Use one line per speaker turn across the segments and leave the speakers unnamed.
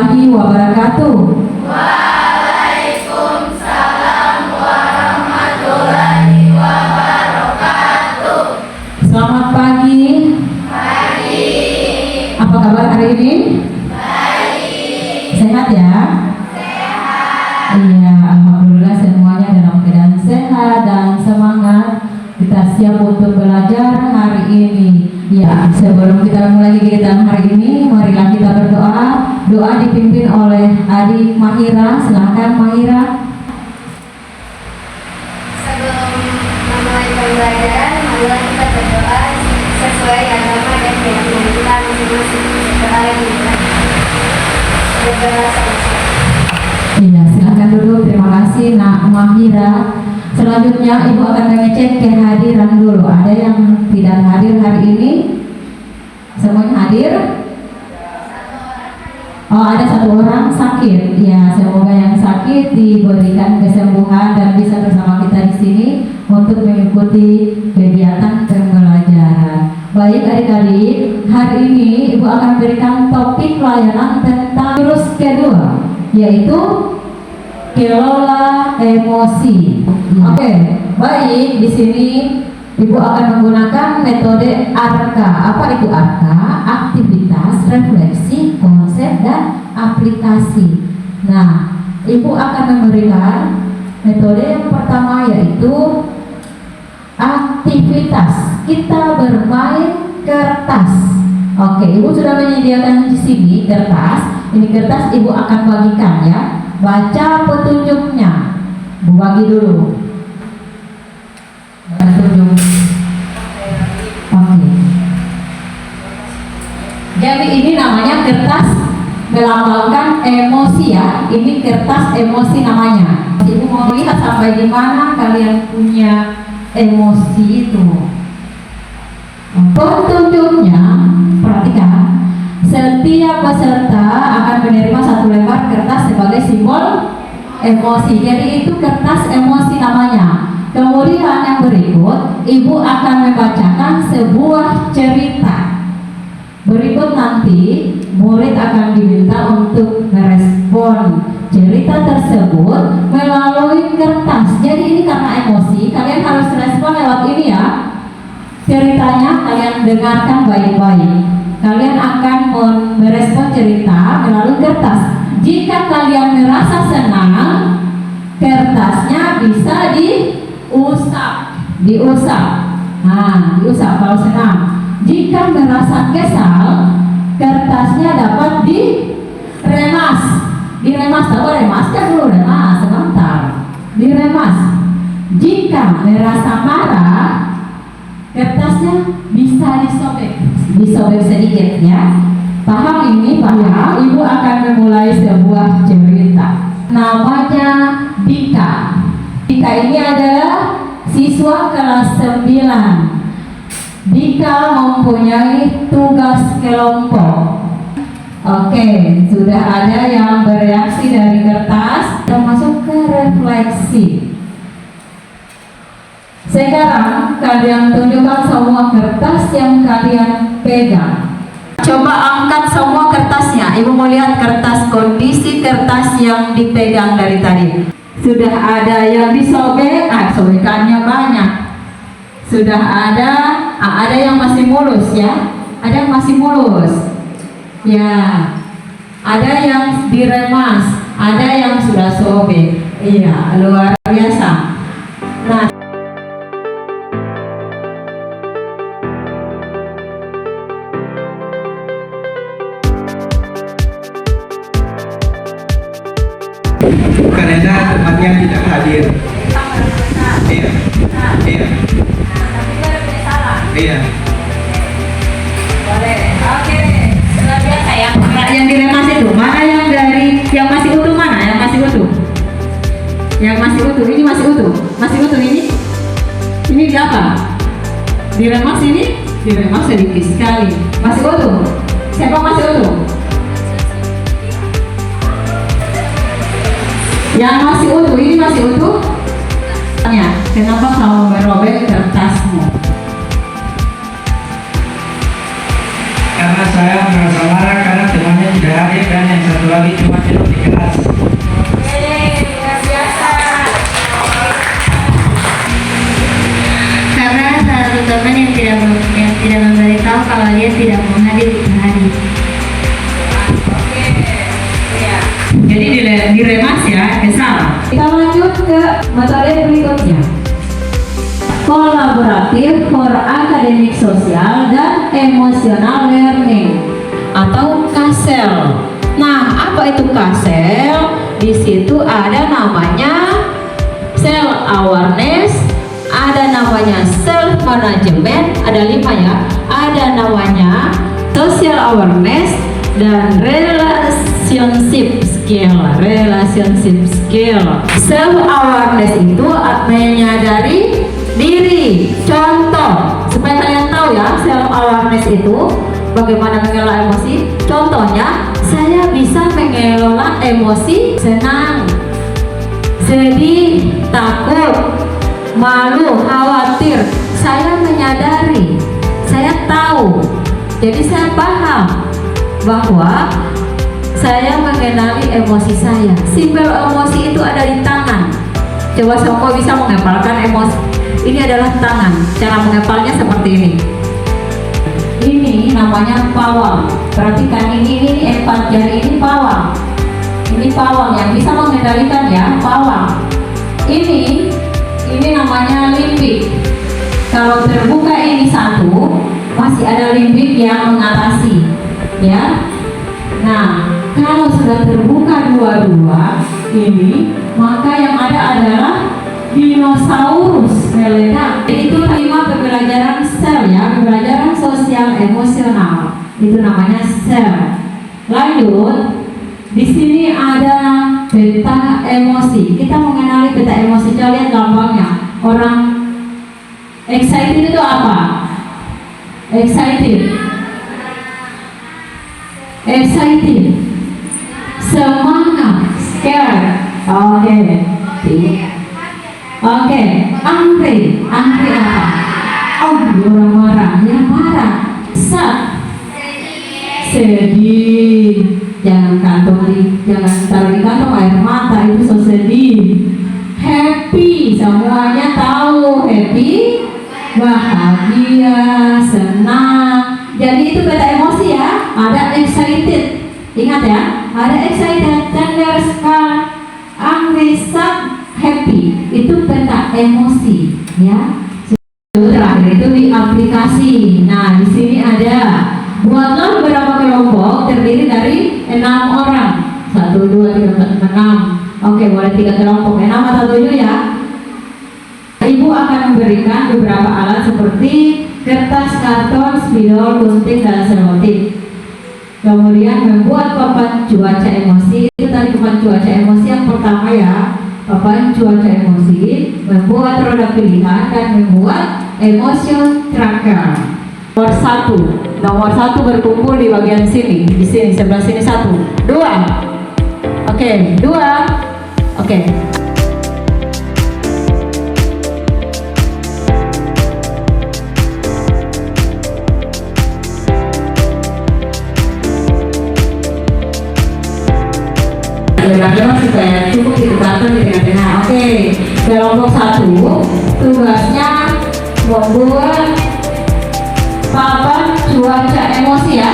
warahmatullahi wabarakatuh.
Waalaikumsalam warahmatullahi wabarakatuh.
Selamat pagi.
Pagi.
Apa kabar hari ini?
Baik.
Sehat ya?
Sehat.
Iya, alhamdulillah semuanya dalam keadaan sehat dan semangat. Kita siap untuk belajar hari ini. Ya, sebelum kita mulai kegiatan hari ini, marilah kita berdoa. Doa dipimpin oleh adik Mahira. Silakan Mahira.
Sebelum memulai pembelajaran, marilah kita berdoa sesuai agama dan keyakinan kita masing-masing. Berdoa lagi. Berdoa sama-sama.
Iya, silakan dulu. Terima kasih Nak Mahira. Selanjutnya Ibu akan mengecek kehadiran dulu. Ada yang tidak hadir hari ini? Semuanya hadir? Oh, ada satu orang sakit. Ya, semoga yang sakit diberikan kesembuhan dan bisa bersama kita di sini untuk mengikuti kegiatan pembelajaran. Baik adik-adik, hari ini Ibu akan berikan topik layanan tentang jurus kedua, yaitu kelola emosi. Oke, baik. Di sini Ibu akan menggunakan metode ARKA. Apa itu ARKA? Aktivitas, refleksi, konsep, dan aplikasi. Nah, Ibu akan memberikan metode yang pertama, yaitu aktivitas. Kita bermain kertas. Oke, Ibu sudah menyediakan di sini kertas. Ini kertas Ibu akan bagikan ya. Baca petunjuknya. Bu bagi dulu. Petunjuk. Oke. Jadi ini namanya kertas melambangkan emosi ya. Ini kertas emosi namanya. Ibu mau lihat sampai di mana kalian punya emosi itu. Petunjuknya, perhatikan. Setiap peserta akan menerima satu lembar kertas sebagai simbol emosi. Jadi itu kertas emosi namanya. Kemudian yang berikut, Ibu akan membacakan sebuah cerita. Berikut nanti murid akan diminta untuk merespon cerita tersebut melalui kertas. Jadi ini karena emosi, kalian harus respon lewat ini ya. Ceritanya kalian dengarkan baik-baik. Kalian akan merespon cerita melalui kertas. Jika kalian merasa senang, kertasnya bisa diusap. Nah, diusap kalau senang. Jika merasa kesal, kertasnya dapat diremas. Diremas, tahu remas kan dulu remas, sebentar. Diremas. Jika merasa marah, kertasnya bisa disobek sedikit ya. Paham ini? Paham? Ibu akan memulai sebuah cerita. Namanya Dika. Dika ini adalah siswa kelas 9. Dika mempunyai tugas kelompok. Oke, sudah ada yang bereaksi dari kertas. Kita masuk ke refleksi. Sekarang kalian tunjukkan semua kertas yang kalian pegang. Coba angkat semua kertasnya. Ibu mau lihat kertas, kondisi kertas yang dipegang dari tadi. Sudah ada yang disobek, sobekannya banyak. Sudah ada yang masih mulus ya. Ada yang masih mulus. Ya. Ada yang diremas, ada yang sudah sobek. Iya, luar biasa. Nah,
karena tempatnya tidak hadir. Iya. Iya. Iya.
Boleh. Oke. Luar biasa ya.
nah, yang diremas itu mana yang masih utuh mana? Yang masih utuh? Yang masih utuh, ini masih utuh. Masih utuh ini? Ini di apa? Diremas ini? Diremas sedikit sekali. Masih utuh. Siapa masih utuh? Yang masih utuh, ini masih utuh? Kenapa kamu merobek kertasmu?
Karena saya merasa marah karena temannya tidak hadir dan yang satu lagi coba duduk di kelas.
Karena salah satu teman yang tidak memberitahu kalau dia tidak mau hadir di hari.
Jadi diremas ya, salah. Kita lanjut ke materi berikutnya. Kolaboratif for akademik sosial dan emosional learning atau KASEL. Nah, apa itu KASEL? Di situ ada namanya self awareness, ada namanya self management, ada 5 ya. Ada namanya social awareness dan relationship skill. Self awareness itu menyadari diri. Contoh, supaya kalian tahu ya, self awareness itu bagaimana mengelola emosi. Contohnya, saya bisa mengelola emosi senang, sedih, takut, malu, khawatir. Saya menyadari, saya tahu. Jadi saya paham bahwa saya mengenali emosi saya. Simbol emosi itu ada di tangan. Coba semua bisa mengepalkan emosi. Ini adalah tangan. Cara mengepalnya seperti ini. Ini namanya pawang. Perhatikan ini 4 jari ini pawang. Ini pawang yang bisa mengendalikan ya, pawang. Ini namanya limbik. Kalau terbuka ini satu, masih ada limbik yang mengatasi, ya. Nah, kalau sudah terbuka dua-dua ini, maka yang ada adalah dinosaurus meledak. Itu 5 pembelajaran sel ya, pembelajaran sosial emosional. Itu namanya sel. Lanjut, di sini ada beta emosi. Kita mengenali beta emosi. Coba lihat gampangnya. Orang excited itu apa? Excited. Semangat. Scared. Oke, angry apa? Oh, orang marah, ya marah. Sad, sedih. Jangan taruh di kantong air mata, itu so sedih. Happy, semuanya tahu happy, bahagia, senang. Jadi itu beta emosi ya. Ada excited, ingat ya. Ada excited, tender, scared, angry, sad, happy. Itu peta emosi ya. Terakhir itu di aplikasi. Nah, di sini ada buatlah beberapa kelompok terdiri dari 6 orang. 1, 2, 3, 4, 5, 6. Oke, boleh 3 kelompok, 6 atau 7 ya. Ibu akan memberikan beberapa alat seperti kertas, karton, spidol, gunting, dan selotip. Kemudian membuat papan cuaca emosi. Itu tadi papan cuaca emosi yang pertama ya. Papan cuaca emosi, membuat roda pilihan, dan membuat emotion tracker. Nomor 1 berkumpul di bagian sini, di sini sebelah sini 1, 2. Oke, 2. Oke. Belajar supaya cukup di karton di tengah-tengah. Oke, kelompok 1 tugasnya membuat papan cuaca emosi ya.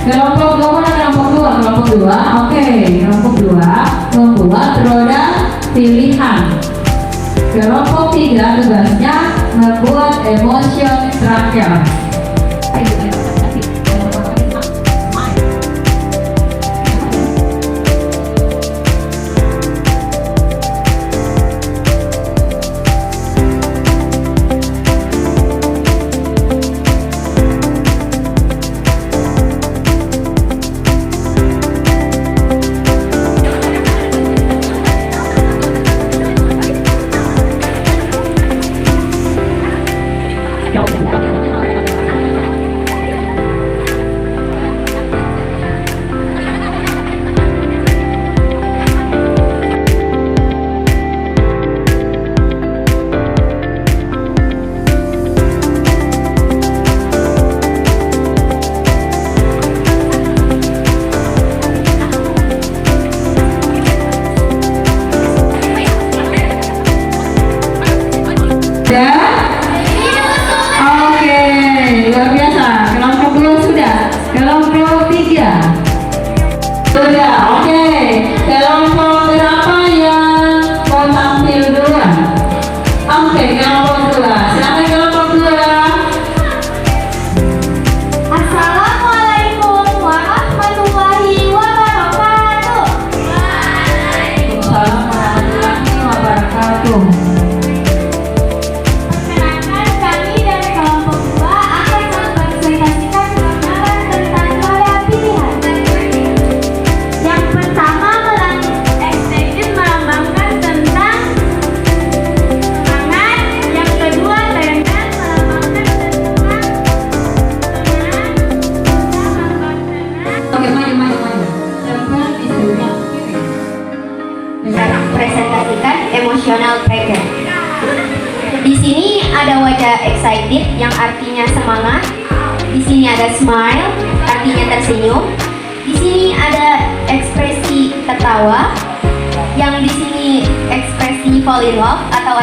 Kelompok 2 dan kelompok 2. Oke, kelompok 2 membuat roda pilihan. Kelompok 3 tugasnya membuat emotion tracker.
excited yang artinya semangat. Di sini ada smile, artinya tersenyum. Di sini ada ekspresi tertawa, yang di sini ekspresi fall in love atau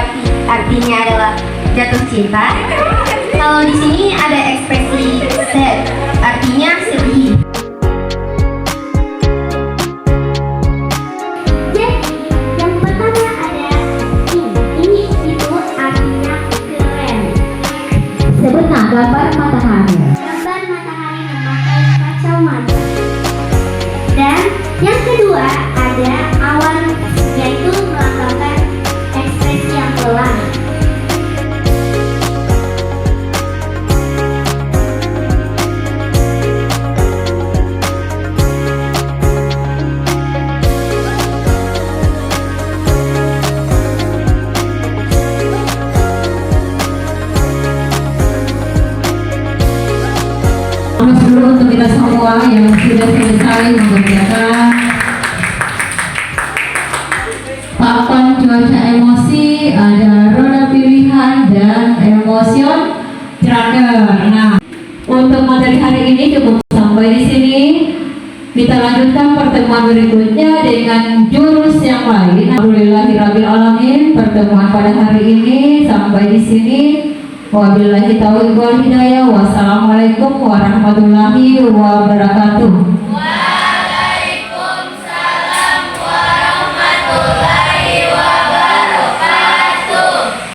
artinya adalah jatuh cinta. Kalau di sini ada ekspresi sad, artinya sedih.
Yang pertama ada ini itu artinya keren.
Sebutlah gambar matahari.
Gambar matahari memakai kacamata. Dan yang kedua ada awan, yaitu melambangkan ekspresi yang pelan.
Terus dulu untuk kita semua yang sudah selesai mengerjakan papan cuaca emosi, ada roda pilihan dan emotion tracker. Nah, untuk materi hari ini cukup sampai di sini. Kita lanjutkan pertemuan berikutnya dengan jurus yang lain. Alhamdulillahirabbil alamin. Pertemuan pada hari ini sampai di sini. Wabillahi taufiq wal hidayah. Wassalamualaikum warahmatullahi wabarakatuh.